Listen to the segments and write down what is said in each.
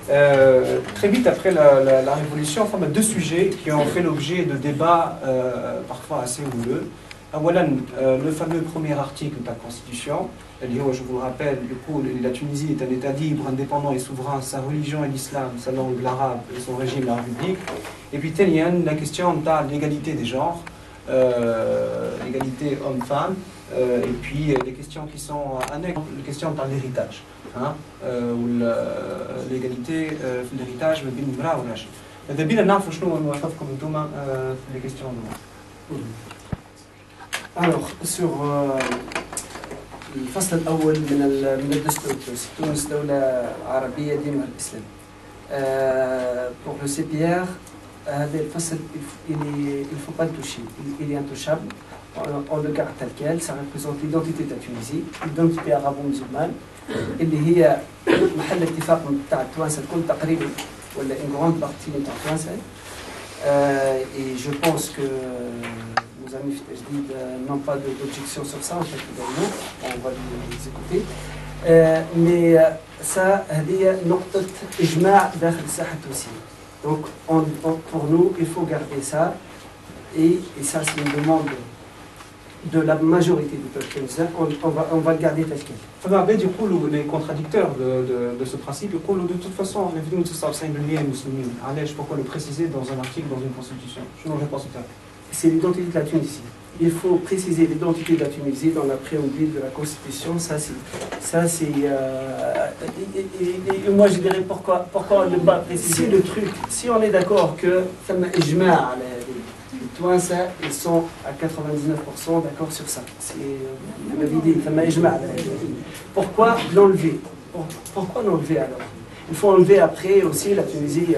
Très vite après la Révolution, enfin, deux sujets qui ont fait l'objet de débats parfois assez houleux. Le fameux premier article de la Constitution, je vous rappelle, du coup, la Tunisie est un État libre, indépendant et souverain, sa religion est l'islam, sa langue l'arabe et son régime la République. Et puis, la question de l'égalité des genres, l'égalité homme-femme, et puis les questions qui sont annexes, les questions de l'héritage, ou l'égalité de l'héritage, mais bien bravo là. دابا نعرفوا شنو هو موقفكم انتم في les questions de Alors, sur الفصل الأول من الدستور التونسي، تونس دولة عربية دينها الإسلام. Pour le CPR, هذا الفصل il faut pas le toucher, il est intouchable. On le garde tel quel, ça représente l'identité de la Tunisie, l'identité arabo-musulmane, اللي هي محل اتفاق نتاع التوانسة الكل تقريبا ولا une grande partie نتاع التوانسة. Et je pense que nos amis Fitajdid n'ont pas d'objection sur ça, en fait, également. On va les écouter. Mais ça, هذه نقطة إجماع داخل الساحة التونسية. Donc, pour nous, il faut garder ça. Et ça, c'est une demande de la majorité du peuple tunisien. On va le garder tel quel. Du coup, les contradicteurs de ce principe, de toute façon, pourquoi le préciser dans un article, dans une constitution? C'est l'identité de la Tunisie. Il faut préciser l'identité de la Tunisie dans la préambule de la Constitution. Et moi, je dirais pourquoi ne pas préciser le truc. Si on est d'accord que les Touansa, ils sont à 99% d'accord sur ça. Pourquoi l'enlever? Pourquoi l'enlever alors? Il faut enlever après aussi la Tunisie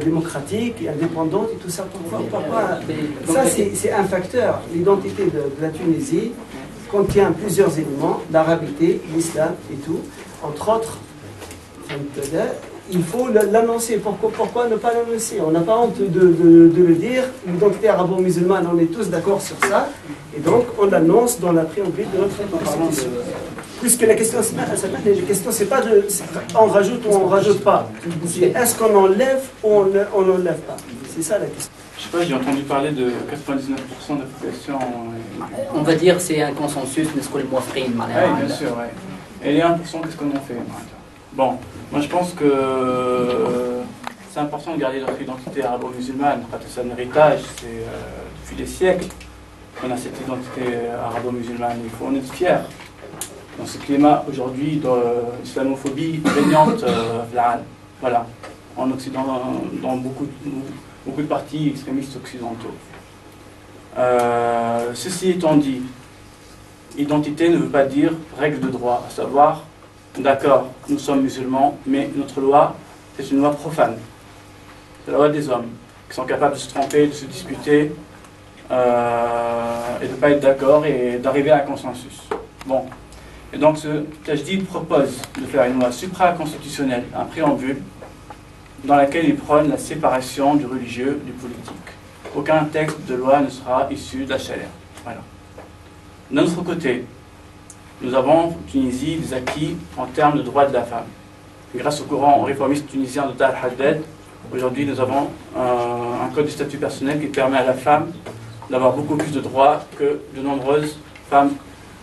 démocratique et indépendante et tout ça. Pourquoi? Ça, c'est un facteur. L'identité de la Tunisie contient plusieurs éléments, l'arabité, l'islam et tout. Entre autres, il faut l'annoncer. Pourquoi ne pas l'annoncer? On n'a pas honte de le dire. L'identité arabo-musulmane, on est tous d'accord sur ça. Et donc, on l'annonce dans la préambule de notre Constitution. Puisque la question, c'est pas de on rajoute ou on rajoute pas. C'est est-ce qu'on enlève ou on n'enlève pas. C'est ça la question. Je sais pas, j'ai entendu parler de 99% de la population. On va dire c'est un consensus, mais ce que le mot free, oui, bien sûr, ouais. Et les 1%, qu'est-ce qu'on en fait? Bon, moi je pense que c'est important de garder notre identité arabo-musulmane. C'est un héritage, c'est depuis des siècles qu'on a cette identité arabo-musulmane. Il faut en être fier. Dans ce climat aujourd'hui d'islamophobie régnante, voilà, en Occident, dans beaucoup de partis extrémistes occidentaux. Ceci étant dit, identité ne veut pas dire règle de droit, à savoir, d'accord, nous sommes musulmans, mais notre loi, c'est une loi profane. C'est la loi des hommes, qui sont capables de se tromper, de se disputer, et de ne pas être d'accord et d'arriver à un consensus. Bon. Et donc ce Tajdid propose de faire une loi supra-constitutionnelle, un préambule, dans laquelle il prône la séparation du religieux du politique. Aucun texte de loi ne sera issu de la charia. Voilà. D'un autre côté, nous avons en Tunisie des acquis en termes de droits de la femme. Grâce au courant réformiste tunisien de Tal Haddad, aujourd'hui nous avons un code du statut personnel qui permet à la femme d'avoir beaucoup plus de droits que de nombreuses femmes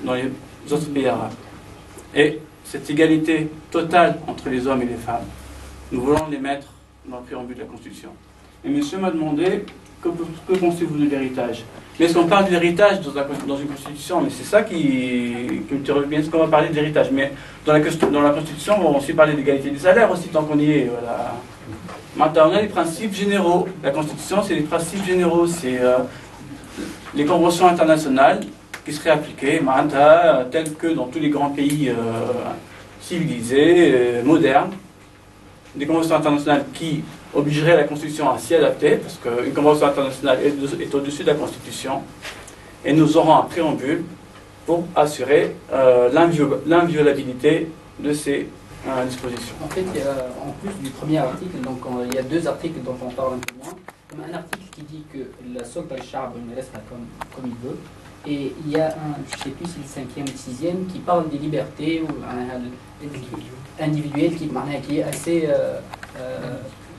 dans les autres pays arabes. Et cette égalité totale entre les hommes et les femmes, nous voulons les mettre dans le préambule de la Constitution. Et monsieur m'a demandé, que pensez-vous de l'héritage? Mais est-ce qu'on parle de l'héritage dans une Constitution? Mais c'est ça qui me revient, bien, est-ce qu'on va parler de l'héritage? Mais dans la Constitution, on va aussi parler d'égalité des salaires aussi, tant qu'on y est. Voilà. Maintenant, on a les principes généraux. La Constitution, c'est les principes généraux, c'est les conventions internationales qui seraient appliquées, telles que dans tous les grands pays civilisés, modernes. Des conventions internationales qui obligeraient la Constitution à s'y adapter, parce qu'une convention internationale est au-dessus de la Constitution, et nous aurons un préambule pour assurer l'inviolabilité de ces dispositions. En fait, en plus du premier article, donc, il y a deux articles dont on parle un peu moins. Un article qui dit que la solde al-Sha'b reste comme il veut, Et il y a un, je ne sais plus si c'est le 5e ou le 6e, qui parle des libertés ou individuelles qui est assez,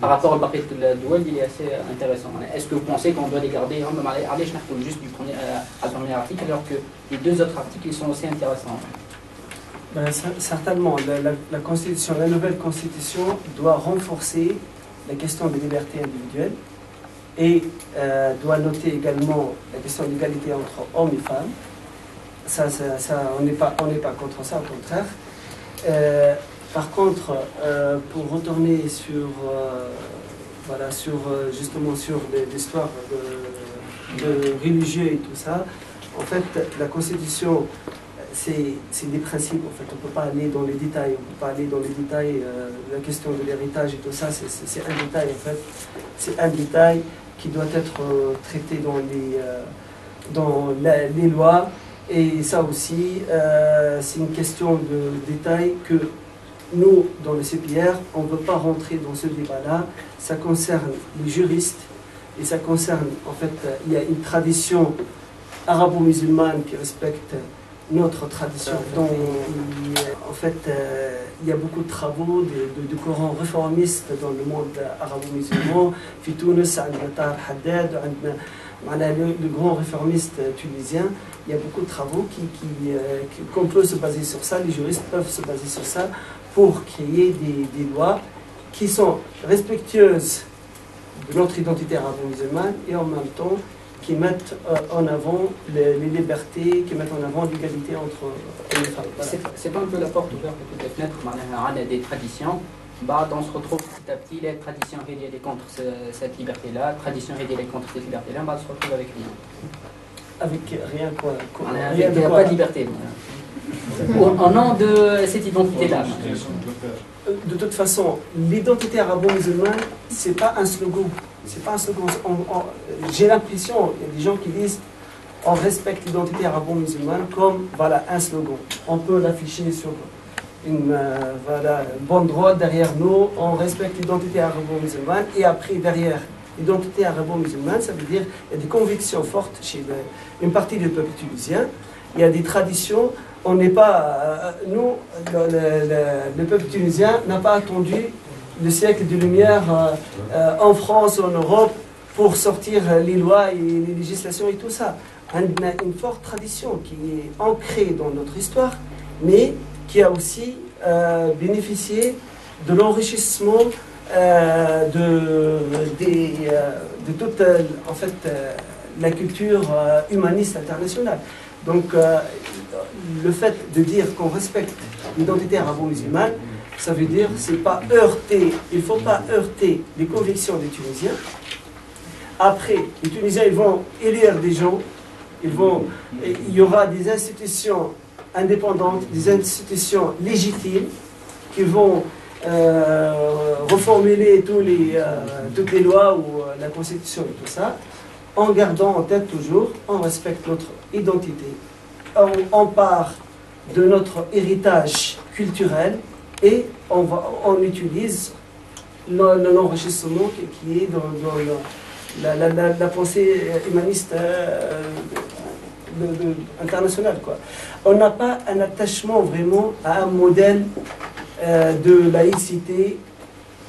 par rapport au paquet de la douane, il est assez intéressant. Est-ce que vous pensez qu'on doit les garder juste du premier article alors que les deux autres articles ils sont aussi intéressants? Ben, certainement, la Constitution, la nouvelle Constitution doit renforcer la question des libertés individuelles et doit noter également la question de l'égalité entre hommes et femmes. Ça, on n'est pas contre ça, au contraire. Par contre, pour retourner sur, justement sur l'histoire de religieux et tout ça, en fait, la Constitution, c'est des principes. En fait, on ne peut pas aller dans les détails. La question de l'héritage et tout ça, c'est un détail. En fait, c'est un détail qui doit être traité dans les lois. Et ça aussi, c'est une question de détail que nous, dans le CPR, on ne veut pas rentrer dans ce débat-là. Ça concerne les juristes et ça concerne, en fait, il y a une tradition arabo-musulmane qui respecte notre tradition. Donc, en fait, il y a beaucoup de travaux de courants réformistes dans le monde arabo-musulman. Fi Tunis, le grand réformiste tunisien, il y a beaucoup de travaux qu'on peut se baser sur ça, les juristes peuvent se baser sur ça pour créer des lois qui sont respectueuses de notre identité arabo-musulmane et en même temps qui mettent en avant les libertés, qui mettent en avant l'égalité entre hommes et femmes. Voilà. C'est pas un peu la porte ouverte de toutes les fenêtres, on a des traditions. On se retrouve petit à petit, les traditions elle est contre cette liberté-là, la tradition elle est contre cette liberté-là, on se retrouve avec rien. Avec rien quoi? Il n'y a pas de liberté. Au nom de cette identité-là. De toute façon, l'identité arabo-musulmane, c'est pas un slogan. C'est pas un slogan. J'ai l'impression, il y a des gens qui disent on respecte l'identité arabo-musulmane comme voilà, un slogan. On peut l'afficher sur une banderole derrière nous, on respecte l'identité arabo-musulmane et après derrière l'identité arabo-musulmane, ça veut dire qu'il y a des convictions fortes chez une partie du peuple tunisien, il y a des traditions. On n'est pas, nous, le peuple tunisien n'a pas attendu le siècle de lumière en France, en Europe, pour sortir les lois et les législations et tout ça. On a une forte tradition qui est ancrée dans notre histoire, mais qui a aussi bénéficié de l'enrichissement de toute en fait, la culture humaniste internationale. Donc, le fait de dire qu'on respecte l'identité arabo-musulmane, ça veut dire c'est pas heurter, il ne faut pas heurter les convictions des Tunisiens. Après, les Tunisiens ils vont élire des gens, il y aura des institutions indépendantes, des institutions légitimes qui vont reformuler toutes les lois ou la Constitution et tout ça, en gardant en tête toujours, on respecte notre identité. On part de notre héritage culturel et on utilise l'enrichissement qui est dans la pensée humaniste internationale, quoi. On n'a pas un attachement vraiment à un modèle de laïcité.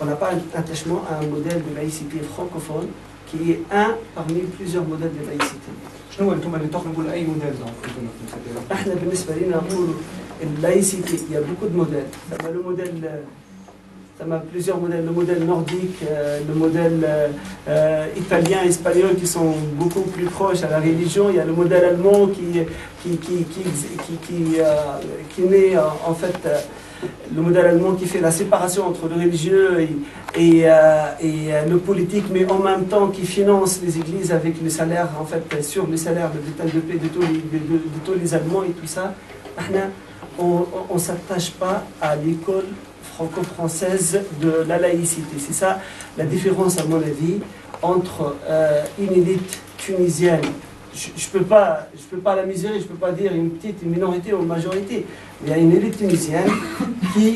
On n'a pas un attachement à un modèle de laïcité francophone qui est un parmi plusieurs modèles de laïcité. شنو انتم اللي تخلقوا اي موديل احنا بالنسبه لنا نقول اللائcité, il y a beaucoup de modèles. Le modèle, ça m'a plusieurs modèles, le modèle nordique, le modèle italien, espagnol qui sont beaucoup plus proches à la religion. Il y a le modèle allemand qui naît en fait, le modèle allemand qui fait la séparation entre le religieux et le politique, mais en même temps qui finance les églises avec le salaire, en fait, sur le salaire de l'état de paix de tous les Allemands et tout ça. On ne s'attache pas à l'école franco-française de la laïcité. C'est ça la différence, à mon avis, entre une élite tunisienne. Je ne peux pas la mesurer, je ne peux pas dire une petite minorité ou une majorité. Mais il y a une élite tunisienne qui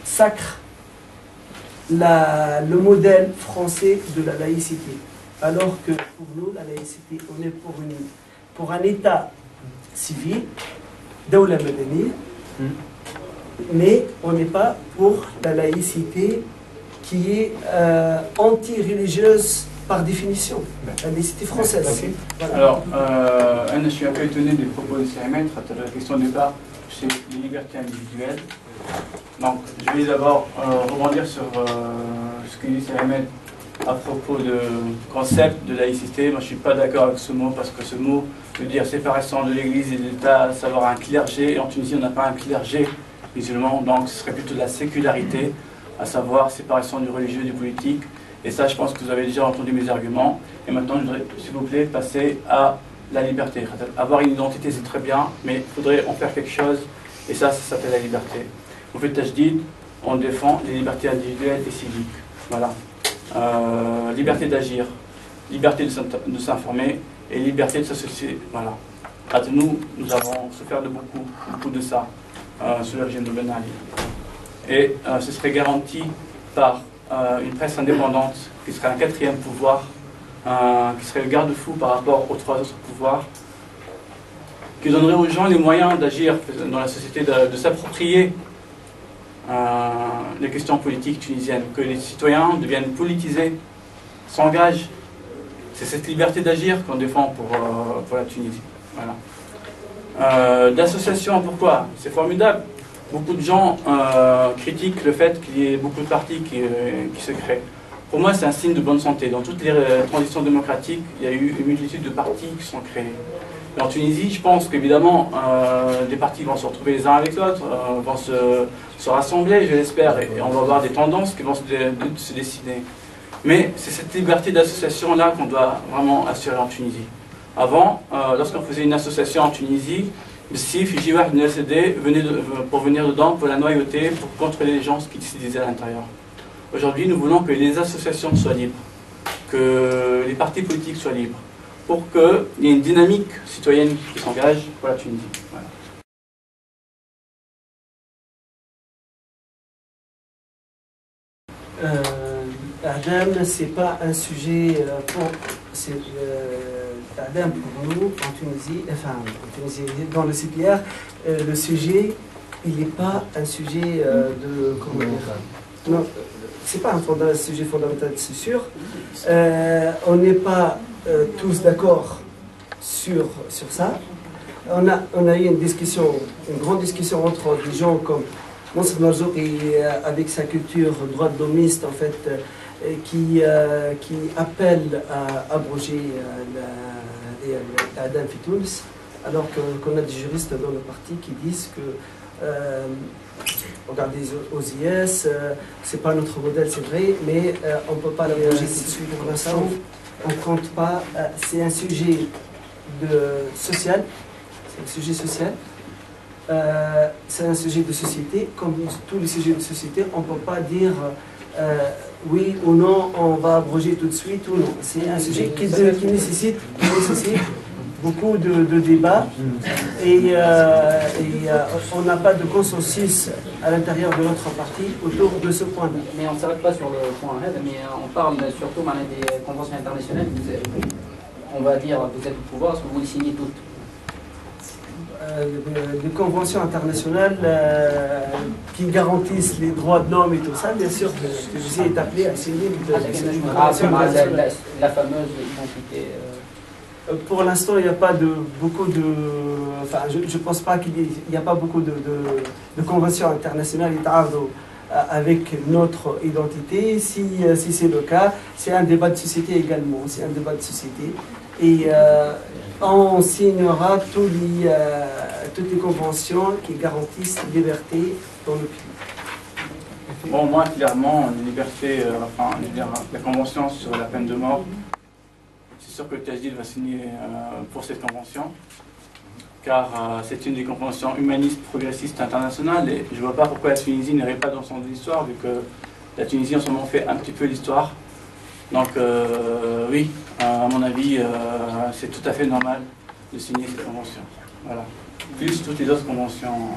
sacre le modèle français de la laïcité. alors que pour nous, la laïcité, on est pour un État civil, Dawla Madani, mais on n'est pas pour la laïcité qui est anti-religieuse par définition, la laïcité française. Voilà. Alors, je suis un peu étonné des propos de Saïmet, la question de départ, c'est les libertés individuelles. Donc, je vais d'abord rebondir sur ce que dit Saïmet à propos du concept de laïcité. Moi, je ne suis pas d'accord avec ce mot, parce que ce mot veut dire séparation de l'Église et de l'État, savoir un clergé. Et en Tunisie, on n'a pas un clergé musulman, donc ce serait plutôt de la sécularité, à savoir séparation du religieux et du politique. Et ça, je pense que vous avez déjà entendu mes arguments. Et maintenant, je voudrais, s'il vous plaît, passer à la liberté. Avoir une identité, c'est très bien, mais il faudrait en faire quelque chose. Et ça s'appelle la liberté. Au fait, Tajdid, on défend les libertés individuelles et civiques. Voilà. Liberté d'agir, liberté de s'informer et liberté de s'associer. Voilà. Nous avons souffert de beaucoup de ça sous le régime de Ben Ali. Et ce serait garanti par une presse indépendante qui serait un quatrième pouvoir, qui serait le garde-fou par rapport aux trois autres pouvoirs, qui donnerait aux gens les moyens d'agir dans la société, de s'approprier les questions politiques tunisiennes, que les citoyens deviennent politisés, s'engagent. C'est cette liberté d'agir qu'on défend pour la Tunisie. Voilà. D'association, pourquoi? C'est formidable. Beaucoup de gens critiquent le fait qu'il y ait beaucoup de partis qui se créent. Pour moi, c'est un signe de bonne santé. Dans toutes les transitions démocratiques, il y a eu une multitude de partis qui sont créés. Et en Tunisie, je pense qu'évidemment, des partis vont se retrouver les uns avec l'autre, vont se rassembler, je l'espère, et on va avoir des tendances qui vont se dessiner. Mais c'est cette liberté d'association-là qu'on doit vraiment assurer en Tunisie. Avant, lorsqu'on faisait une association en Tunisie, si Fiji Wahd LCD venait pour venir dedans, pour la noyauter, pour contrôler les gens, ce qui se disait à l'intérieur. Aujourd'hui, nous voulons que les associations soient libres, que les partis politiques soient libres, pour qu'il y ait une dynamique citoyenne qui s'engage pour la Tunisie. Voilà. Adam, c'est pas un sujet Adam pour nous en Tunisie, dans le CPR, le sujet, il n'est pas un sujet de comment dire. Non, c'est pas un sujet fondamental, c'est sûr. On n'est pas tous d'accord sur ça. On a eu une grande discussion entre des gens comme Monsef Marzouki avec sa culture droit de l'homiste en fait, qui appelle à abroger l'Adam Fitouls, alors qu'on a des juristes dans le parti qui disent que regardez aux IS, c'est pas notre modèle, c'est vrai, mais on ne peut pas l'abroger tout de suite. Pour l'instant, on ne compte pas. C'est un sujet social. C'est un sujet social. C'est un sujet de société. Comme tous les sujets de société, on ne peut pas dire oui ou non, on va abroger tout de suite ou non. C'est un sujet qui nécessite beaucoup de débats et on n'a pas de consensus à l'intérieur de notre parti autour de ce point-là. Mais on ne s'arrête pas sur le point RED, mais on parle surtout des conventions internationales. On va dire, vous êtes au pouvoir, est-ce que vous les signez toutes? Des conventions internationales qui garantissent les droits de l'homme et tout ça, bien sûr, que vous êtes appelé à signer la fameuse identité. Pour l'instant, il n'y a pas beaucoup de... Enfin, je ne pense pas qu'il n'y a pas beaucoup de conventions internationales avec notre identité. Si c'est le cas, c'est un débat de société également. C'est un débat de société. Et on signera toutes les conventions qui garantissent la liberté dans le pays. Bon, moi, clairement, la liberté, je veux dire, la convention sur la peine de mort, c'est sûr que le Tajdid va signer pour cette convention, car c'est une des conventions humanistes, progressistes internationales, et je ne vois pas pourquoi la Tunisie n'irait pas dans son histoire, vu que la Tunisie en ce moment fait un petit peu l'histoire. Donc oui, à mon avis, c'est tout à fait normal de signer cette convention. Voilà. Plus toutes les autres conventions